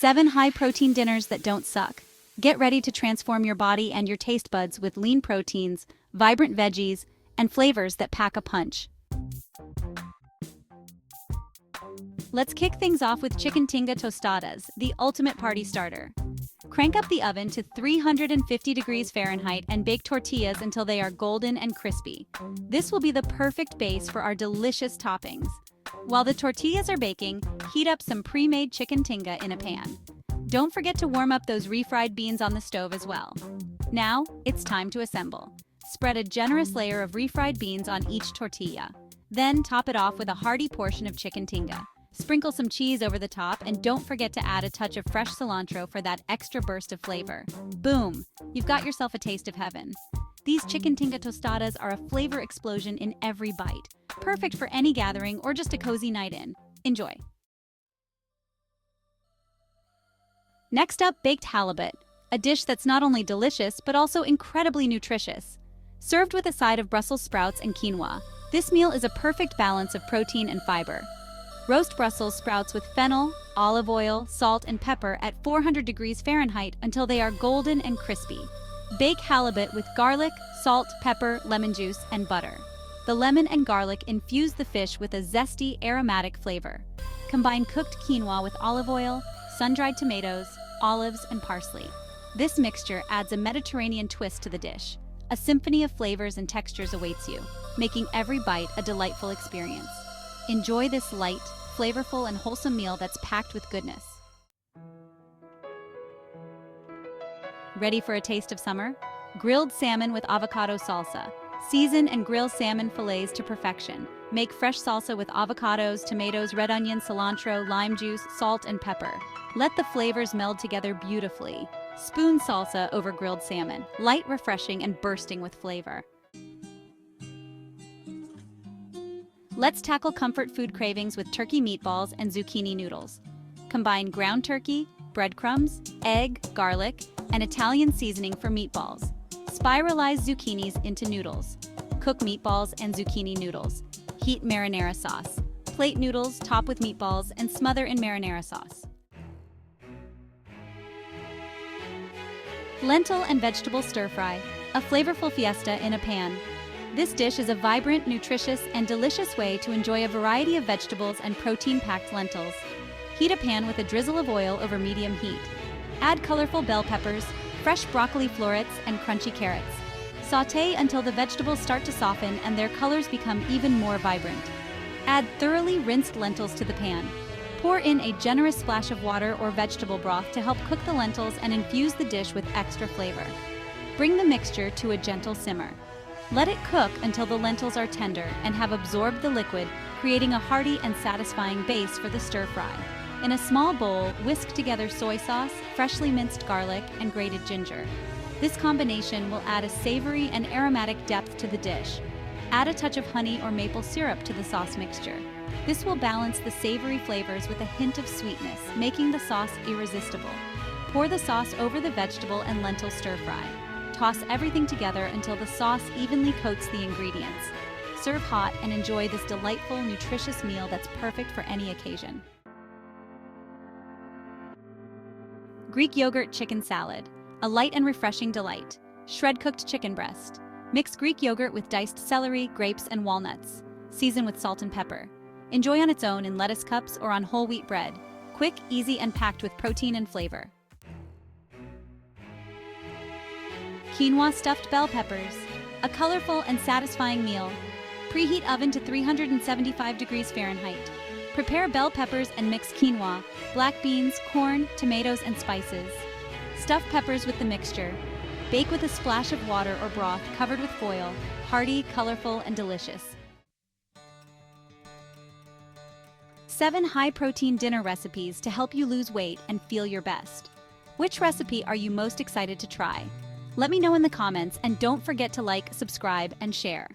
7 high-protein dinners that don't suck. Get ready to transform your body and your taste buds with lean proteins, vibrant veggies, and flavors that pack a punch. Let's kick things off with chicken tinga tostadas, the ultimate party starter. Crank up the oven to 350 degrees Fahrenheit and bake tortillas until they are golden and crispy. This will be the perfect base for our delicious toppings. While the tortillas are baking, heat up some pre-made chicken tinga in a pan. Don't forget to warm up those refried beans on the stove as well. Now, it's time to assemble. Spread a generous layer of refried beans on each tortilla. Then top it off with a hearty portion of chicken tinga. Sprinkle some cheese over the top and don't forget to add a touch of fresh cilantro for that extra burst of flavor. Boom! You've got yourself a taste of heaven. These chicken tinga tostadas are a flavor explosion in every bite. Perfect for any gathering or just a cozy night in. Enjoy! Next up, baked halibut, a dish that's not only delicious but also incredibly nutritious. Served with a side of Brussels sprouts and quinoa, this meal is a perfect balance of protein and fiber. Roast Brussels sprouts with fennel, olive oil, salt, and pepper at 400 degrees Fahrenheit until they are golden and crispy. Bake halibut with garlic, salt, pepper, lemon juice, and butter. The lemon and garlic infuse the fish with a zesty, aromatic flavor. Combine cooked quinoa with olive oil, sun-dried tomatoes, olives, and parsley. This mixture adds a Mediterranean twist to the dish. A symphony of flavors and textures awaits you, making every bite a delightful experience. Enjoy this light, flavorful, and wholesome meal that's packed with goodness. Ready for a taste of summer? Grilled salmon with avocado salsa. Season and grill salmon fillets to perfection. Make fresh salsa with avocados, tomatoes, red onion, cilantro, lime juice, salt, and pepper. Let the flavors meld together beautifully. Spoon salsa over grilled salmon. Light, refreshing, and bursting with flavor. Let's tackle comfort food cravings with turkey meatballs and zucchini noodles. Combine ground turkey, breadcrumbs, egg, garlic, and Italian seasoning for meatballs. Spiralize zucchinis into noodles. Cook meatballs and zucchini noodles. Heat marinara sauce. Plate noodles, top with meatballs, and smother in marinara sauce. Lentil and vegetable stir-fry, a flavorful fiesta in a pan. This dish is a vibrant, nutritious, and delicious way to enjoy a variety of vegetables and protein-packed lentils. Heat a pan with a drizzle of oil over medium heat. Add colorful bell peppers, fresh broccoli florets, and crunchy carrots. Sauté until the vegetables start to soften and their colors become even more vibrant. Add thoroughly rinsed lentils to the pan. Pour in a generous splash of water or vegetable broth to help cook the lentils and infuse the dish with extra flavor. Bring the mixture to a gentle simmer. Let it cook until the lentils are tender and have absorbed the liquid, creating a hearty and satisfying base for the stir-fry. In a small bowl, whisk together soy sauce, freshly minced garlic, and grated ginger. This combination will add a savory and aromatic depth to the dish. Add a touch of honey or maple syrup to the sauce mixture. This will balance the savory flavors with a hint of sweetness, making the sauce irresistible. Pour the sauce over the vegetable and lentil stir-fry. Toss everything together until the sauce evenly coats the ingredients. Serve hot and enjoy this delightful, nutritious meal that's perfect for any occasion. Greek yogurt chicken salad, a light and refreshing delight. Shred cooked chicken breast. Mix Greek yogurt with diced celery, grapes, and walnuts. Season with salt and pepper. Enjoy on its own in lettuce cups or on whole wheat bread. Quick, easy, and packed with protein and flavor. Quinoa stuffed bell peppers, a colorful and satisfying meal. Preheat oven to 375 degrees Fahrenheit. Prepare bell peppers and mix quinoa, black beans, corn, tomatoes, and spices. Stuff peppers with the mixture. Bake with a splash of water or broth covered with foil. Hearty, colorful, and delicious. 7 high-protein dinner recipes to help you lose weight and feel your best. Which recipe are you most excited to try? Let me know in the comments, and don't forget to like, subscribe, and share.